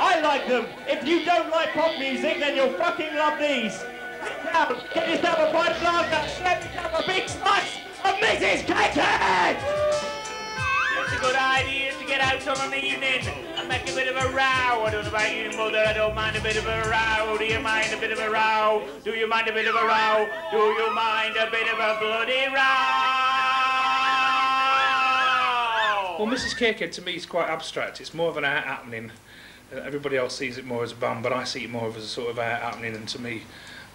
I like them. If you don't like pop music, then you'll fucking love these. Now, get yourself a pint of lager, let me have a big slice of Mrs. Cakehead! It's a good idea to get out on an evening and make a bit of a row. I don't know about you, mother, I don't mind a bit of a row. Do you mind a bit of a row? Do you mind a bit of a row? Do you mind a bit of a bloody row? Well, Mrs. Cakehead to me is quite abstract. It's more of an art happening. Everybody else sees it more as a band, but I see it more of as a sort of art happening, and to me,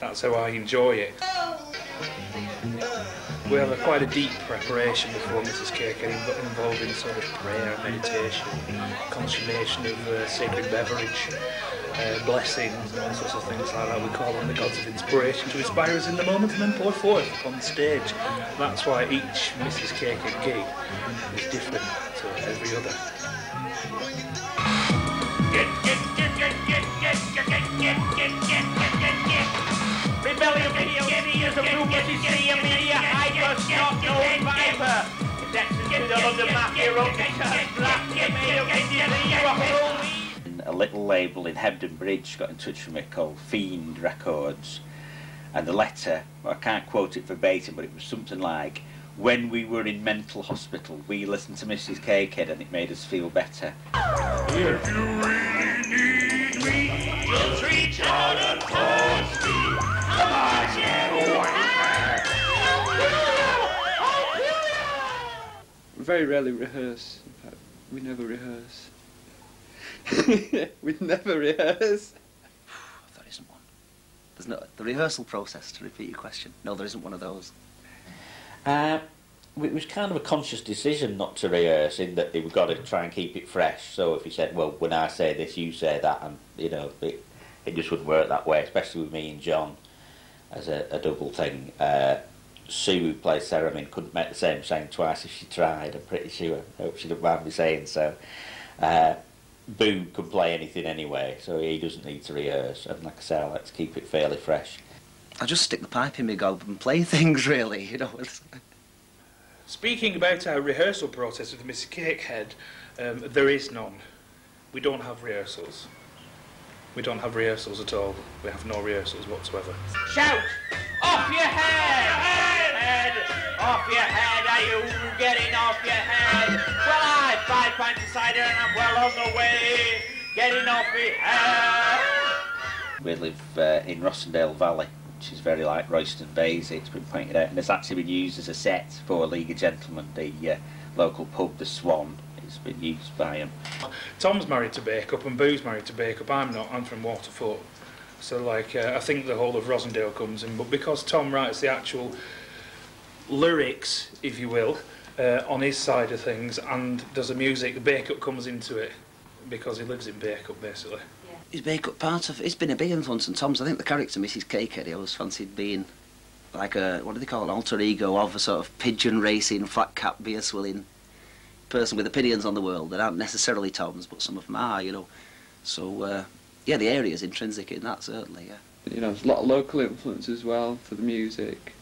that's how I enjoy it. We have quite a deep preparation before Mrs. Cakehead, involving sort of prayer, meditation, consummation of sacred beverage, blessings and all sorts of things like that. We call on the gods of inspiration to inspire us in the moment and then pour forth upon the stage. That's why each Mrs. Cakehead gig is different to every other. Rebellion video years of media, media, hyper, not no viper. Connections to the London Mafia, a little label in Hebden Bridge got in touch with me called Fiend Records, and the letter, well, I can't quote it verbatim, but it was something like, when we were in mental hospital, we listened to Mrs. Cakehead and it made us feel better. If you really need me, just reach out and touch me. Come on, We very rarely rehearse. In fact, we never rehearse. We never rehearse. There isn't one. There's no the rehearsal process, to repeat your question. No, there isn't one of those. It was kind of a conscious decision not to rehearse, in that we've got to try and keep it fresh. So if you said, well, when I say this, you say that, and you know, it just wouldn't work that way, especially with me and John as a double thing. Sue, who plays Theremin, couldn't make the same sound twice if she tried, I'm pretty sure. I hope she don't mind me saying so. Boo can play anything anyway, so he doesn't need to rehearse, and like I say, I like to keep it fairly fresh. I just stick the pipe in my gob and play things, really, you know. Speaking about our rehearsal process with Mrs. Cakehead, there is none. We don't have rehearsals. We don't have rehearsals at all. We have no rehearsals whatsoever. Shout! Off your head! Off your head! Are you getting off your head? Well, I 5 pints of cider and I'm well on the way. Getting off your head! We live in Rossendale Valley, which is very like Royston Bays, it's been pointed out, and it's actually been used as a set for League of Gentlemen, the local pub, the Swan. It's been used by him. Tom's married to Bacup and Boo's married to Bacup. I'm not, I'm from Waterford. So like, I think the whole of Rosendale comes in, but because Tom writes the actual lyrics, if you will, on his side of things, and does the music, Bacup comes into it, because he lives in Bacup, basically. Is Bacup part of... It's been a big influence on Tom's. I think the character Mrs. Cakehead, he always fancied being like a, what do they call it, an alter ego of a sort of pigeon racing, flat cap, beer swilling person with opinions on the world that aren't necessarily Tom's, but some of them are, you know. So, yeah, the area is intrinsic in that, certainly, yeah. You know, there's a lot of local influence as well for the music.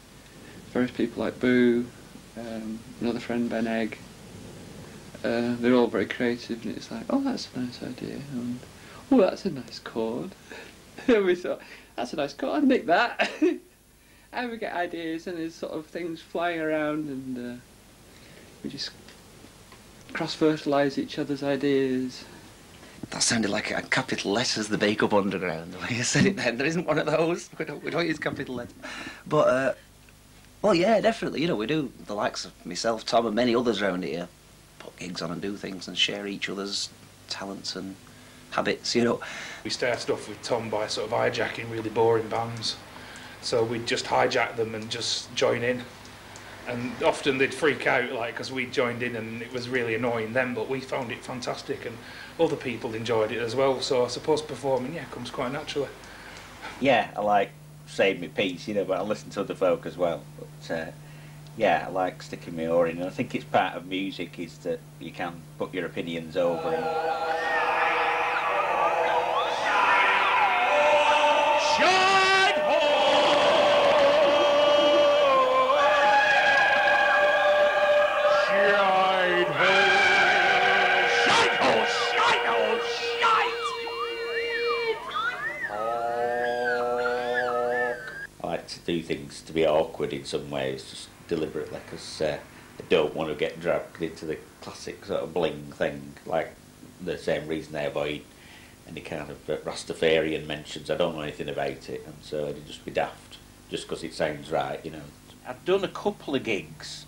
Various people like Boo, another friend, Ben Egg. They're all very creative, and it's like, oh, that's a nice idea, and oh, that's a nice chord. We thought, that's a nice chord, I'd make that. And we get ideas, and there's sort of things flying around, and we just cross-fertilise each other's ideas. That sounded like a capital letters, the Bacup Underground, the way you said it then. There isn't one of those. We don't use capital letters. But, well, yeah, definitely, you know, we do, the likes of myself, Tom, and many others around here, put gigs on and do things and share each other's talents and habits, you know. We started off with Tom by sort of hijacking really boring bands. So we'd just hijack them and just join in. And often they'd freak out, like, because we joined in and it was really annoying them, but we found it fantastic and other people enjoyed it as well. So I suppose performing, yeah, comes quite naturally. Yeah, I like saying my piece, you know, but I listen to other folk as well. But yeah, I like sticking my oar in, and I think it's part of music is that you can put your opinions over and... do things to be awkward in some ways, just deliberately, because I don't want to get dragged into the classic sort of bling thing, like the same reason I avoid any kind of Rastafarian mentions. I don't know anything about it, and so it'd just be daft, just because it sounds right, you know. I've done a couple of gigs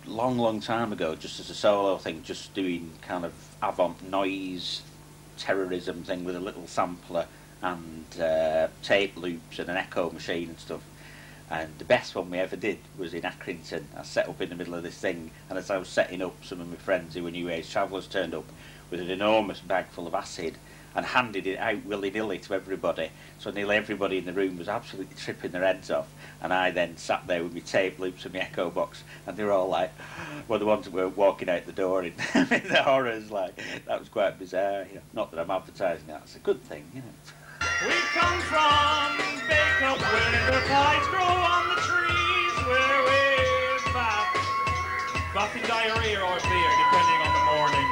long time ago, just as a solo thing, just doing kind of avant noise terrorism thing with a little sampler and tape loops and an echo machine and stuff. And the best one we ever did was in Accrington. I set up in the middle of this thing, and as I was setting up, some of my friends who were New Age travellers turned up with an enormous bag full of acid and handed it out willy-nilly to everybody. So nearly everybody in the room was absolutely tripping their heads off. And I then sat there with my tape loops and my echo box, and they were all like, well, the ones that were walking out the door in, in the horrors, like, that was quite bizarre. You know, not that I'm advertising that, it's a good thing, you know. We come from Bacup, where the pines grow on the trees, where we're bathing diarrhea or beer, depending on the morning.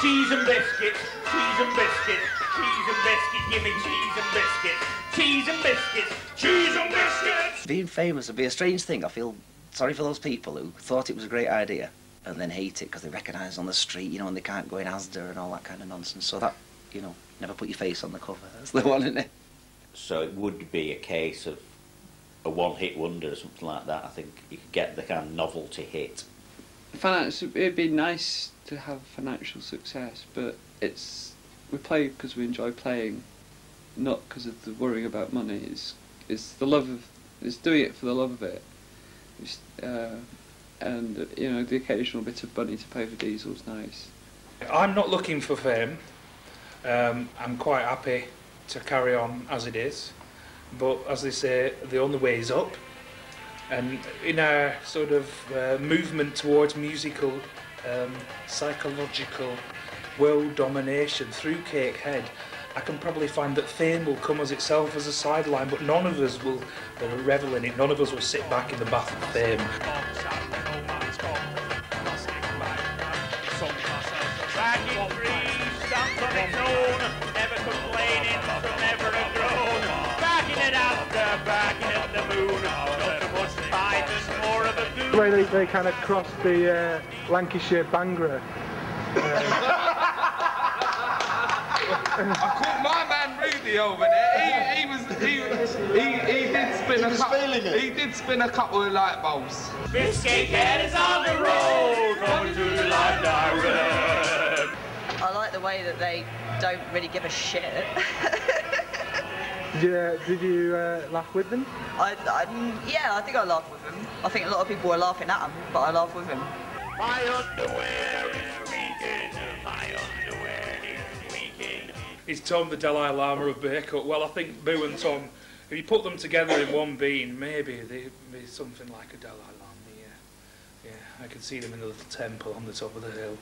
Cheese and biscuits, cheese and biscuits, cheese and biscuits, give me cheese and biscuits, cheese and biscuits, cheese and biscuits. Being famous would be a strange thing. I feel sorry for those people who thought it was a great idea and then hate it because they recognise on the street, you know, and they can't go in Asda and all that kind of nonsense. So that, you know, never put your face on the cover. That's the one, isn't it? So it would be a case of a one-hit wonder or something like that. I think you could get the kind of novelty hit. It'd be nice to have financial success, but we play because we enjoy playing, not because of the worrying about money. It's the love of, it's doing it for the love of it. And you know, the occasional bit of money to pay for diesel's nice. I'm not looking for fame. I'm quite happy to carry on as it is, but as they say, the only way is up. And in our sort of movement towards musical, psychological world domination through Cakehead, I can probably find that fame will come as itself as a sideline, but none of us will revel in it. None of us will sit back in the bath of fame. The way they kind of crossed the Lancashire Bangra. I caught my man Rudy over there. He did spin a couple of light bulbs. This Cakehead is on the road, going to the light direct. I like the way that they don't really give a shit. Did you laugh with them? Yeah, I think I laughed with them. I think a lot of people were laughing at them, but I laughed with them. My underwear is leaking, my underwear is leaking. Is Tom the Dalai Lama of Bacup? Well, I think Boo and Tom, if you put them together in one being, maybe they'd be something like a Dalai Lama, yeah. Yeah, I could see them in a little temple on the top of the hill.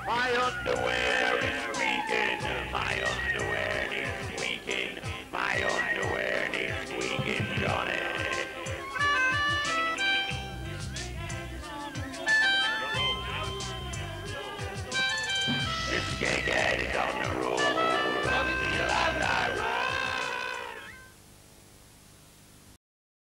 My underwear is leaking, my underwear is leaking, my underwear is leaking, Johnny. This Cakehead is on the road.